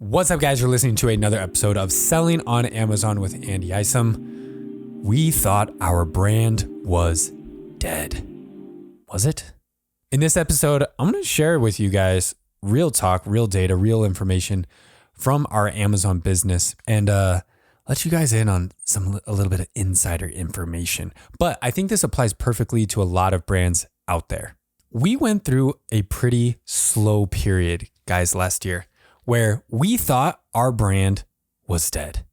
What's up, guys? You're listening to another episode of Selling on Amazon with Andy Isom. We thought our brand was dead. Was it? In this episode, I'm going to share with you guys real talk, real data, real information from our Amazon business and let you guys in on a little bit of insider information. But I think this applies perfectly to a lot of brands out there. We went through a pretty slow period, guys, last year, where we thought our brand was dead.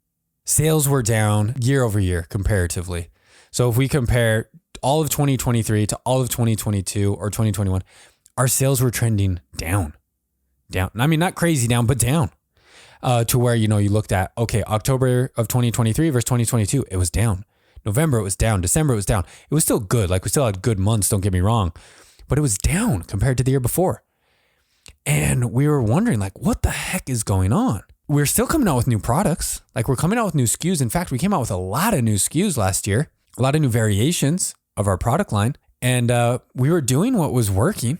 Sales were down year over year comparatively. So if we compare all of 2023 to all of 2022 or 2021, our sales were trending down. I mean, not crazy down, but down to where, you looked at, okay, October of 2023 versus 2022, it was down. November, it was down. December, it was down. It was still good. Like, we still had good months, don't get me wrong, but it was down compared to the year before. And we were wondering, like, what the heck is going on? We're still coming out with new products. Like, we're coming out with new SKUs. In fact, we came out with a lot of new SKUs last year, a lot of new variations of our product line. And we were doing what was working.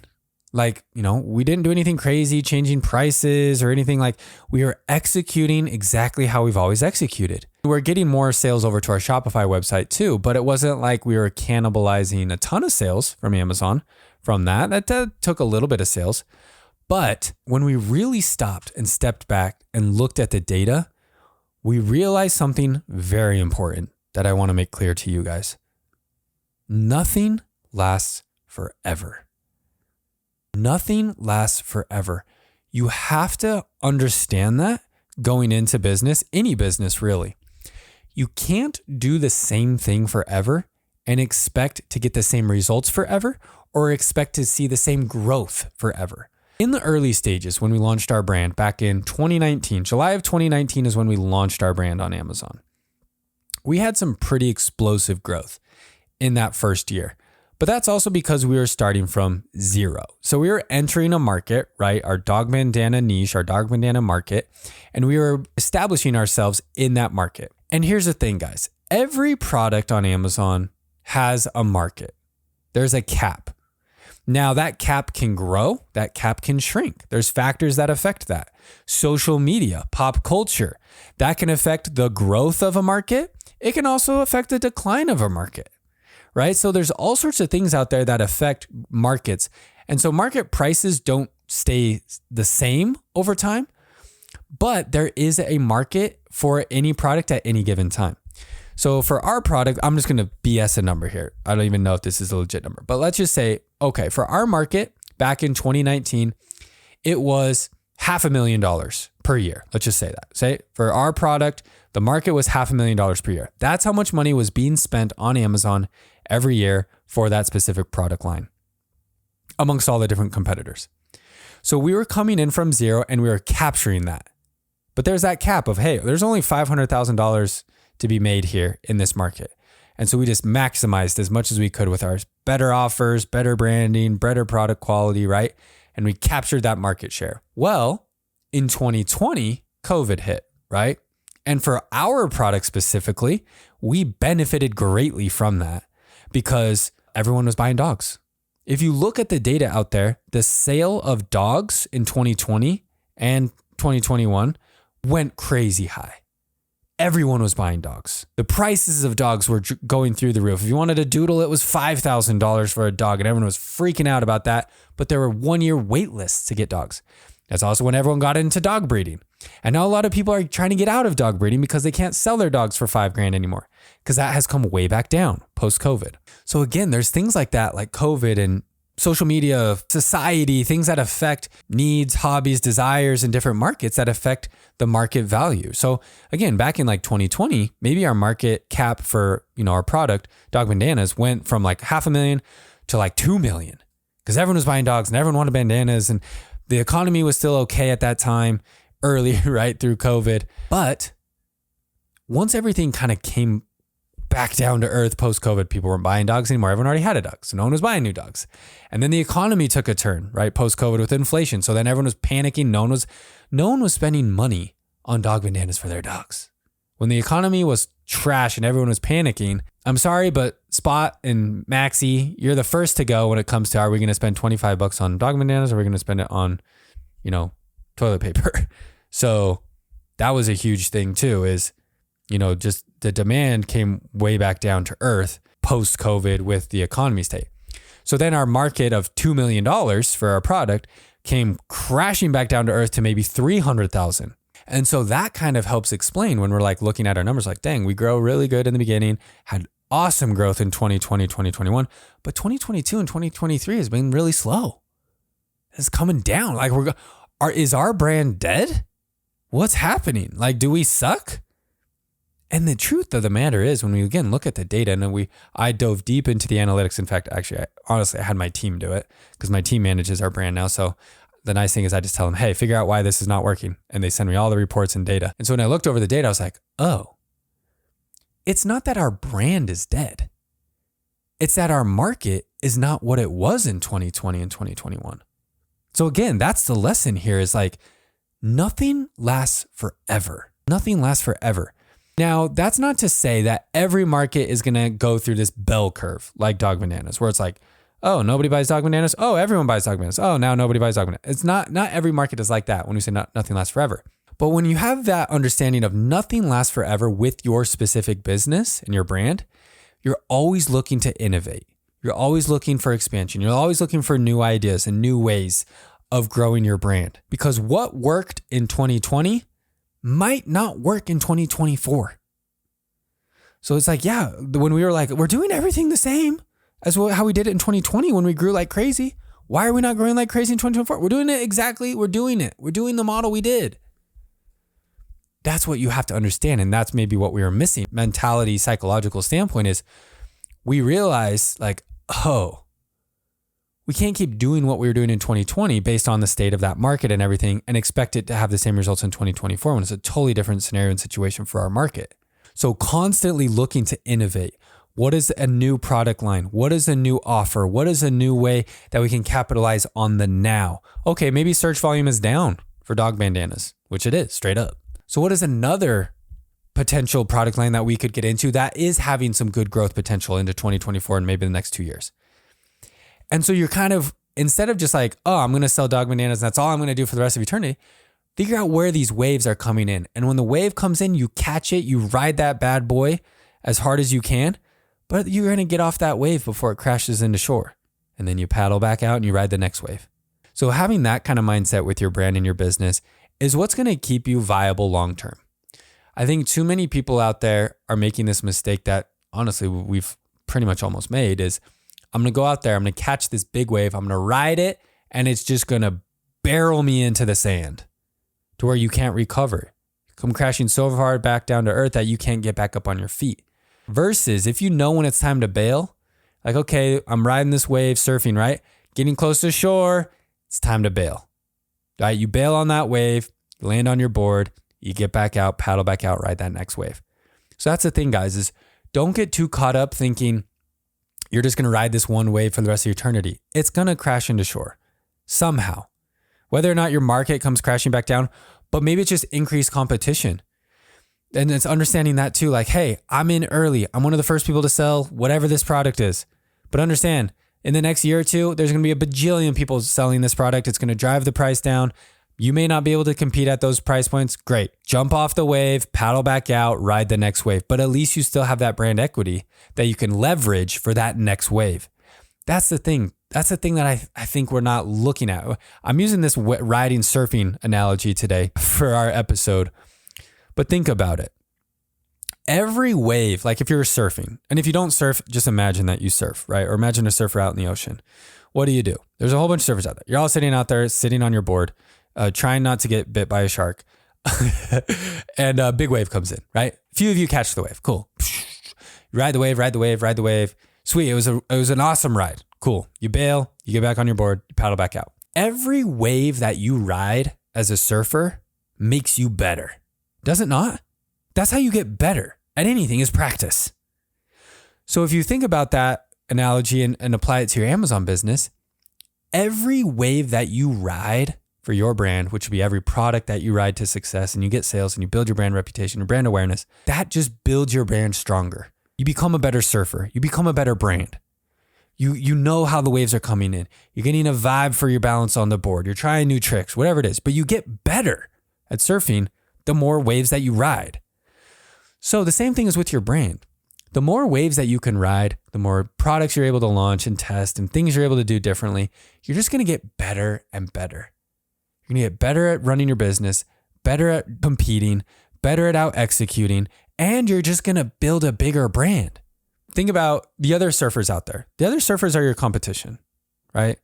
Like, we didn't do anything crazy, changing prices or anything. Like, we were executing exactly how we've always executed. We're getting more sales over to our Shopify website too, but it wasn't like we were cannibalizing a ton of sales from Amazon from that. That took a little bit of sales. But when we really stopped and stepped back and looked at the data, we realized something very important that I want to make clear to you guys. Nothing lasts forever. Nothing lasts forever. You have to understand that going into business, any business really. You can't do the same thing forever and expect to get the same results forever or expect to see the same growth forever. In the early stages, when we launched our brand back in 2019, July of 2019 is when we launched our brand on Amazon. We had some pretty explosive growth in that first year, but that's also because we were starting from zero. So we were entering a market, right? Our dog bandana niche, our dog bandana market, and we were establishing ourselves in that market. And here's the thing, guys. Every product on Amazon has a market. There's a cap. Now that cap can grow, that cap can shrink. There's factors that affect that. Social media, pop culture, that can affect the growth of a market. It can also affect the decline of a market, right? So there's all sorts of things out there that affect markets. And so market prices don't stay the same over time, but there is a market for any product at any given time. So for our product, I'm just going to BS a number here. I don't even know if this is a legit number, but let's just say, okay, for our market back in 2019, it was $500,000 per year. Let's just say that. Say for our product, the market was $500,000 per year. That's how much money was being spent on Amazon every year for that specific product line amongst all the different competitors. So we were coming in from zero and we were capturing that. But there's that cap of, hey, there's only $500,000 to be made here in this market. And so we just maximized as much as we could with our better offers, better branding, better product quality, right? And we captured that market share. Well, in 2020, COVID hit, right? And for our product specifically, we benefited greatly from that because everyone was buying dogs. If you look at the data out there, the sale of dogs in 2020 and 2021 went crazy high. Everyone was buying dogs. The prices of dogs were going through the roof. If you wanted a doodle, it was $5,000 for a dog, and everyone was freaking out about that. But there were 1-year wait lists to get dogs. That's also when everyone got into dog breeding. And now a lot of people are trying to get out of dog breeding because they can't sell their dogs for $5,000 anymore because that has come way back down post-COVID. So again, there's things like that, like COVID and social media, society, things that affect needs, hobbies, desires in different markets that affect the market value. So again, back in like 2020, maybe our market cap for, our product, dog bandanas, went from like $500,000 to like $2 million because everyone was buying dogs and everyone wanted bandanas and the economy was still okay at that time, early, right, through COVID. But once everything kind of came back down to earth post-COVID, people weren't buying dogs anymore. Everyone already had a dog, so no one was buying new dogs. And then the economy took a turn, right, post-COVID with inflation. So then everyone was panicking. No one was spending money on dog bandanas for their dogs. When the economy was trash and everyone was panicking, I'm sorry, but Spot and Maxi, you're the first to go when it comes to, are we going to spend $25 on dog bandanas or are we going to spend it on, toilet paper? So that was a huge thing too, is, just the demand came way back down to earth post-COVID with the economy state. So then our market of $2 million for our product came crashing back down to earth to maybe 300,000. And so that kind of helps explain when we're like looking at our numbers, like, dang, we grow really good in the beginning, had awesome growth in 2020, 2021, but 2022 and 2023 has been really slow. It's coming down. Like is our brand dead? What's happening? Like, do we suck? And the truth of the matter is, when we again look at the data, and I dove deep into the analytics. In fact, actually, I had my team do it because my team manages our brand now. So the nice thing is I just tell them, hey, figure out why this is not working. And they send me all the reports and data. And so when I looked over the data, I was like, oh, it's not that our brand is dead. It's that our market is not what it was in 2020 and 2021. So again, that's the lesson here, is like, nothing lasts forever. Nothing lasts forever. Now, that's not to say that every market is going to go through this bell curve like dog bananas, where it's like, oh, nobody buys dog bananas. Oh, everyone buys dog bananas. Oh, now nobody buys dog bananas. It's not every market is like that when we say nothing lasts forever. But when you have that understanding of nothing lasts forever with your specific business and your brand, you're always looking to innovate. You're always looking for expansion. You're always looking for new ideas and new ways of growing your brand. Because what worked in 2020 might not work in 2024. So it's like, yeah, when we were like, we're doing everything the same as how we did it in 2020 when we grew like crazy. Why are we not growing like crazy in 2024? We're doing it exactly. We're doing the model we did. That's what you have to understand. And that's maybe what we were missing. Mentality, psychological standpoint is we realize like, oh, we can't keep doing what we were doing in 2020 based on the state of that market and everything and expect it to have the same results in 2024 when it's a totally different scenario and situation for our market. So constantly looking to innovate. What is a new product line? What is a new offer? What is a new way that we can capitalize on the now? Okay, maybe search volume is down for dog bandanas, which it is straight up. So what is another potential product line that we could get into that is having some good growth potential into 2024 and maybe the next 2 years? And so you're kind of, instead of just like, oh, I'm going to sell dog bananas and that's all I'm going to do for the rest of eternity, figure out where these waves are coming in. And when the wave comes in, you catch it, you ride that bad boy as hard as you can, but you're going to get off that wave before it crashes into shore. And then you paddle back out and you ride the next wave. So having that kind of mindset with your brand and your business is what's going to keep you viable long-term. I think too many people out there are making this mistake that honestly we've pretty much almost made is, I'm going to go out there, I'm going to catch this big wave, I'm going to ride it, and it's just going to barrel me into the sand to where you can't recover. Come crashing so hard back down to earth that you can't get back up on your feet. Versus if you know when it's time to bail, like, okay, I'm riding this wave, surfing, right? Getting close to shore, it's time to bail. Right? You bail on that wave, you land on your board, you get back out, paddle back out, ride that next wave. So that's the thing, guys, is don't get too caught up thinking you're just going to ride this one wave for the rest of eternity. It's going to crash into shore somehow, whether or not your market comes crashing back down, but maybe it's just increased competition. And it's understanding that too, like, hey, I'm in early. I'm one of the first people to sell whatever this product is. But understand, in the next year or two, there's going to be a bajillion people selling this product. It's going to drive the price down. You may not be able to compete at those price points. Great. Jump off the wave, paddle back out, ride the next wave. But at least you still have that brand equity that you can leverage for that next wave. That's the thing. That's the thing that I think we're not looking at. I'm using this riding surfing analogy today for our episode. But think about it. Every wave, like if you're surfing, and if you don't surf, just imagine that you surf, right? Or imagine a surfer out in the ocean. What do? There's a whole bunch of surfers out there. You're all sitting out there, sitting on your board, trying not to get bit by a shark. And a big wave comes in, right? Few of you catch the wave. Cool. You ride the wave, ride the wave, ride the wave. Sweet. It was an awesome ride. Cool. You bail, you get back on your board, you paddle back out. Every wave that you ride as a surfer makes you better. Does it not? That's how you get better at anything, is practice. So if you think about that analogy and apply it to your Amazon business, every wave that you ride for your brand, which would be every product that you ride to success and you get sales and you build your brand reputation or brand awareness, that just builds your brand stronger. You become a better surfer. You become a better brand. You know how the waves are coming in. You're getting a vibe for your balance on the board. You're trying new tricks, whatever it is, but you get better at surfing, the more waves that you ride. So the same thing is with your brand. The more waves that you can ride, the more products you're able to launch and test and things you're able to do differently, you're just going to get better and better. You're going to get better at running your business, better at competing, better at out executing, and you're just going to build a bigger brand. Think about the other surfers out there. The other surfers are your competition, right?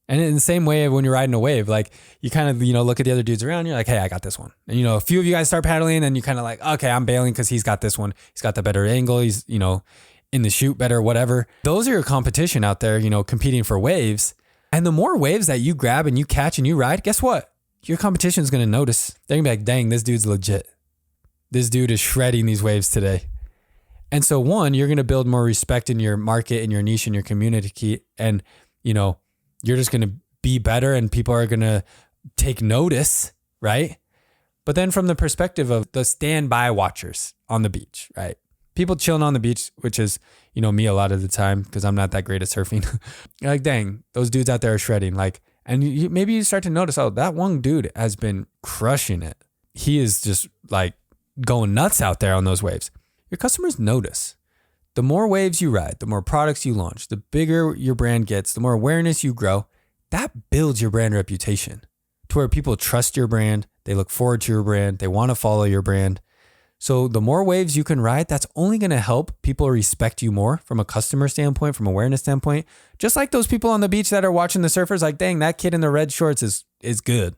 And in the same way, when you're riding a wave, like you kind of, look at the other dudes around, you're like, hey, I got this one. And, a few of you guys start paddling and you kind of like, okay, I'm bailing because he's got this one. He's got the better angle. He's, in the chute better, whatever. Those are your competition out there, competing for waves. And the more waves that you grab and you catch and you ride, guess what? Your competition is going to notice. They're going to be like, dang, this dude's legit. This dude is shredding these waves today. And so one, you're going to build more respect in your market, in your niche, in your community. And, you're just going to be better and people are going to take notice, right? But then from the perspective of the standby watchers on the beach, right? People chilling on the beach, which is, me a lot of the time because I'm not that great at surfing. You're like, dang, those dudes out there are shredding. Like, and maybe you start to notice, oh, that one dude has been crushing it. He is just like going nuts out there on those waves. Your customers notice. The more waves you ride, the more products you launch, the bigger your brand gets, the more awareness you grow, that builds your brand reputation to where people trust your brand. They look forward to your brand. They want to follow your brand. So the more waves you can ride, that's only going to help people respect you more from a customer standpoint, from awareness standpoint. Just like those people on the beach that are watching the surfers, like, dang, that kid in the red shorts is good.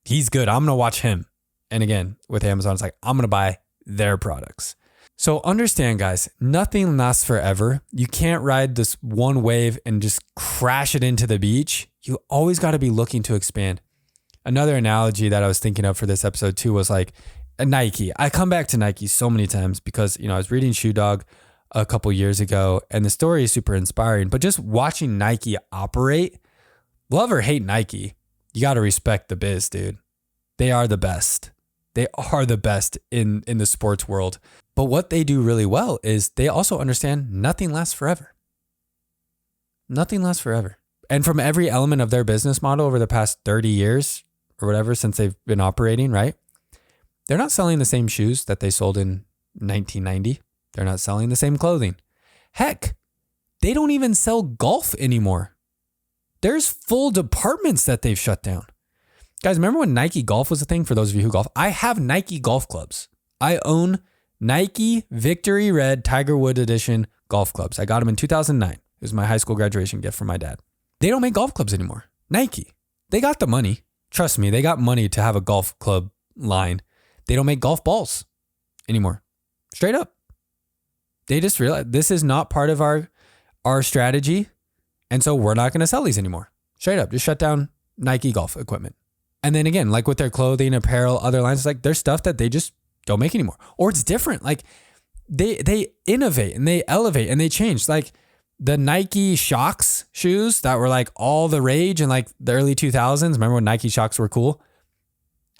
He's good. I'm going to watch him. And again, with Amazon, it's like, I'm going to buy their products. So understand, guys, nothing lasts forever. You can't ride this one wave and just crash it into the beach. You always got to be looking to expand. Another analogy that I was thinking of for this episode too was like a Nike. I come back to Nike so many times because, I was reading Shoe Dog a couple years ago and the story is super inspiring, but just watching Nike operate, love or hate Nike, you got to respect the biz, dude. They are the best. They are the best in the sports world. But what they do really well is they also understand nothing lasts forever. Nothing lasts forever. And from every element of their business model over the past 30 years or whatever, since they've been operating, right? They're not selling the same shoes that they sold in 1990. They're not selling the same clothing. Heck, they don't even sell golf anymore. There's full departments that they've shut down. Guys, remember when Nike golf was a thing? For those of you who golf, I have Nike golf clubs. I own Nike Victory Red Tiger Woods Edition golf clubs. I got them in 2009. It was my high school graduation gift from my dad. They don't make golf clubs anymore. Nike, they got the money. Trust me, they got money to have a golf club line. They don't make golf balls anymore. Straight up. They just realized this is not part of our strategy. And so we're not going to sell these anymore. Straight up, just shut down Nike golf equipment. And then again, like with their clothing, apparel, other lines, it's like there's stuff that they just don't make anymore. Or it's different. Like they innovate and they elevate and they change. Like the Nike Shox shoes that were like all the rage in like the early 2000s. Remember when Nike Shox were cool?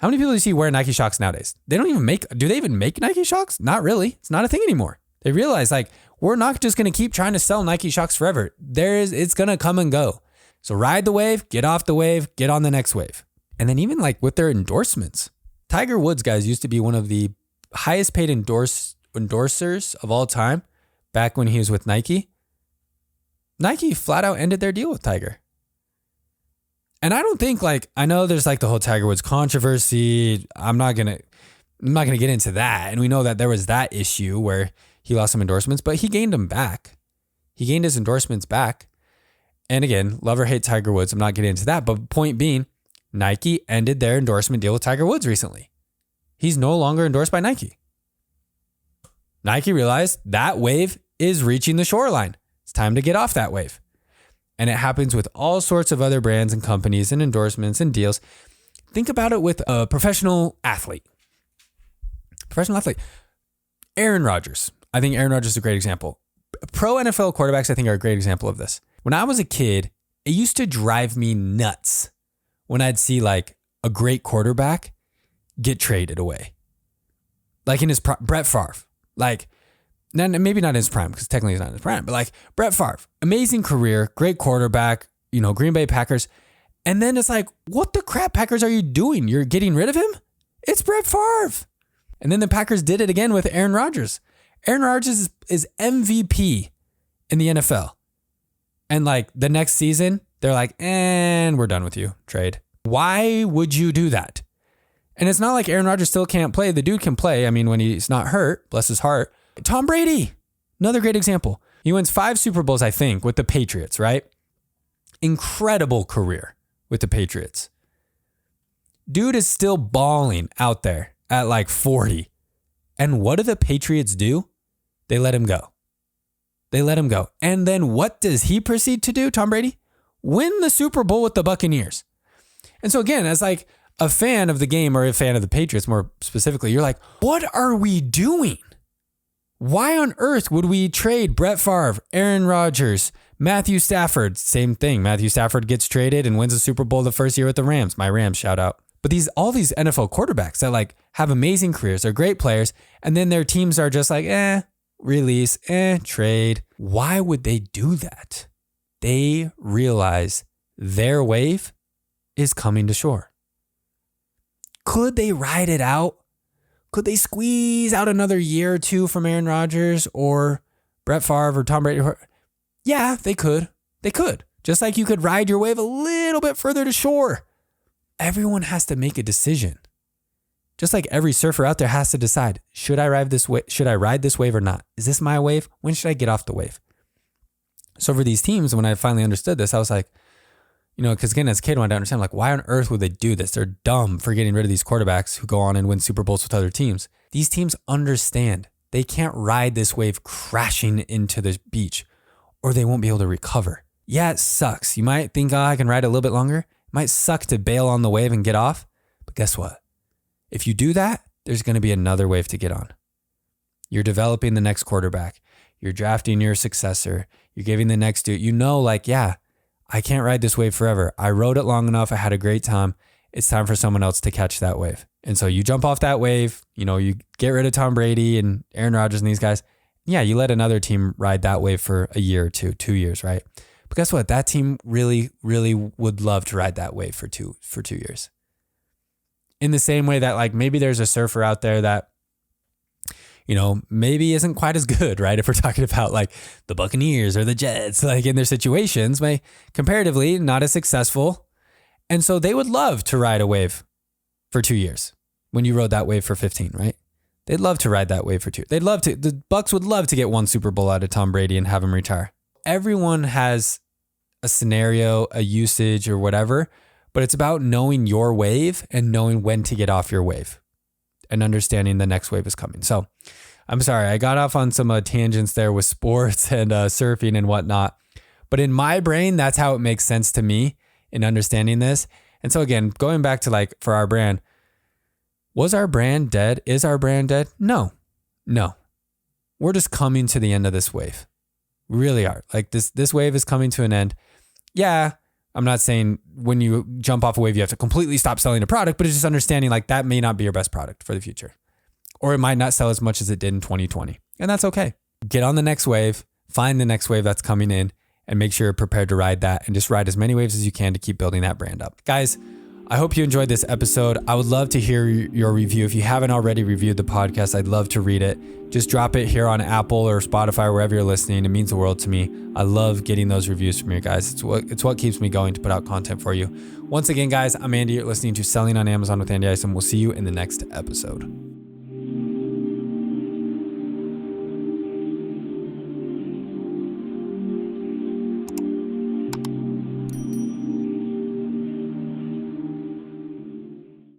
How many people do you see wear Nike Shox nowadays? They don't even do they even make Nike Shox? Not really. It's not a thing anymore. They realize like, we're not just going to keep trying to sell Nike Shox forever. It's going to come and go. So ride the wave, get off the wave, get on the next wave. And then even like with their endorsements, Tiger Woods, guys, used to be one of the highest paid endorsers of all time back when he was with Nike. Nike flat out ended their deal with Tiger. And I don't think I know there's like the whole Tiger Woods controversy. I'm not going to get into that. And we know that there was that issue where he lost some endorsements, but he gained them back. He gained his endorsements back. And again, love or hate Tiger Woods. I'm not getting into that. But point being, Nike ended their endorsement deal with Tiger Woods recently. He's no longer endorsed by Nike. Nike realized that wave is reaching the shoreline. It's time to get off that wave. And it happens with all sorts of other brands and companies and endorsements and deals. Think about it with a professional athlete. Aaron Rodgers. I think Aaron Rodgers is a great example. Pro NFL quarterbacks, I think, are a great example of this. When I was a kid, it used to drive me nuts when I'd see like a great quarterback get traded away. Like in his Brett Favre. Like, maybe not in his prime, because technically he's not in his prime, but like Brett Favre, amazing career, great quarterback, Green Bay Packers. And then it's like, what the crap, Packers, are you doing? You're getting rid of him? It's Brett Favre. And then the Packers did it again with Aaron Rodgers. Aaron Rodgers is MVP in the NFL. And like the next season, they're like, and we're done with you. Trade. Why would you do that? And it's not like Aaron Rodgers still can't play. The dude can play. I mean, when he's not hurt, bless his heart. Tom Brady, another great example. He wins 5 Super Bowls, I think, with the Patriots, right? Incredible career with the Patriots. Dude is still balling out there at like 40. And what do the Patriots do? They let him go. They let him go. And then what does he proceed to do, Tom Brady? Win the Super Bowl with the Buccaneers. And so again, as like a fan of the game or a fan of the Patriots more specifically, you're like, what are we doing? Why on earth would we trade Brett Favre, Aaron Rodgers, Matthew Stafford? Same thing. Matthew Stafford gets traded and wins the Super Bowl the first year with the Rams. My Rams, shout out. But all these NFL quarterbacks that like have amazing careers, they're great players, and then their teams are just like, release, trade. Why would they do that? They realize their wave is coming to shore. Could they ride it out? Could they squeeze out another year or two from Aaron Rodgers or Brett Favre or Tom Brady? Yeah, they could. They could. Just like you could ride your wave a little bit further to shore. Everyone has to make a decision. Just like every surfer out there has to decide, should I ride this wave or not? Is this my wave? When should I get off the wave? So for these teams, when I finally understood this, I was like, because again, as a kid, when I understand, like, why on earth would they do this? They're dumb for getting rid of these quarterbacks who go on and win Super Bowls with other teams. These teams understand they can't ride this wave crashing into the beach or they won't be able to recover. Yeah, it sucks. You might think, I can ride a little bit longer. It might suck to bail on the wave and get off. But guess what? If you do that, there's going to be another wave to get on. You're developing the next quarterback. You're drafting your successor. You're giving the next dude, I can't ride this wave forever. I rode it long enough. I had a great time. It's time for someone else to catch that wave. And so you jump off that wave, you get rid of Tom Brady and Aaron Rodgers and these guys. Yeah, you let another team ride that wave for a year or 2 years, right? But guess what? That team really, really would love to ride that wave for 2 years. In the same way that like maybe there's a surfer out there that maybe isn't quite as good, right? If we're talking about like the Buccaneers or the Jets, like in their situations, may comparatively not as successful. And so they would love to ride a wave for 2 years when you rode that wave for 15, right? They'd love to ride that wave for 2. The Bucs would love to get 1 Super Bowl out of Tom Brady and have him retire. Everyone has a scenario, a usage or whatever, but it's about knowing your wave and knowing when to get off your wave and understanding the next wave is coming. So I'm sorry, I got off on some tangents there with sports and surfing and whatnot. But in my brain, that's how it makes sense to me in understanding this. And so again, going back to like for our brand, was our brand dead? Is our brand dead? No. We're just coming to the end of this wave. We really are. Like this wave is coming to an end. Yeah, I'm not saying when you jump off a wave, you have to completely stop selling a product, but it's just understanding like that may not be your best product for the future. Or it might not sell as much as it did in 2020. And that's okay. Get on the next wave, find the next wave that's coming in, and make sure you're prepared to ride that and just ride as many waves as you can to keep building that brand up. Guys, I hope you enjoyed this episode. I would love to hear your review. If you haven't already reviewed the podcast, I'd love to read it. Just drop it here on Apple or Spotify, or wherever you're listening. It means the world to me. I love getting those reviews from you guys. It's what keeps me going to put out content for you. Once again, guys, I'm Andy. You're listening to Selling on Amazon with Andy Isom. We'll see you in the next episode.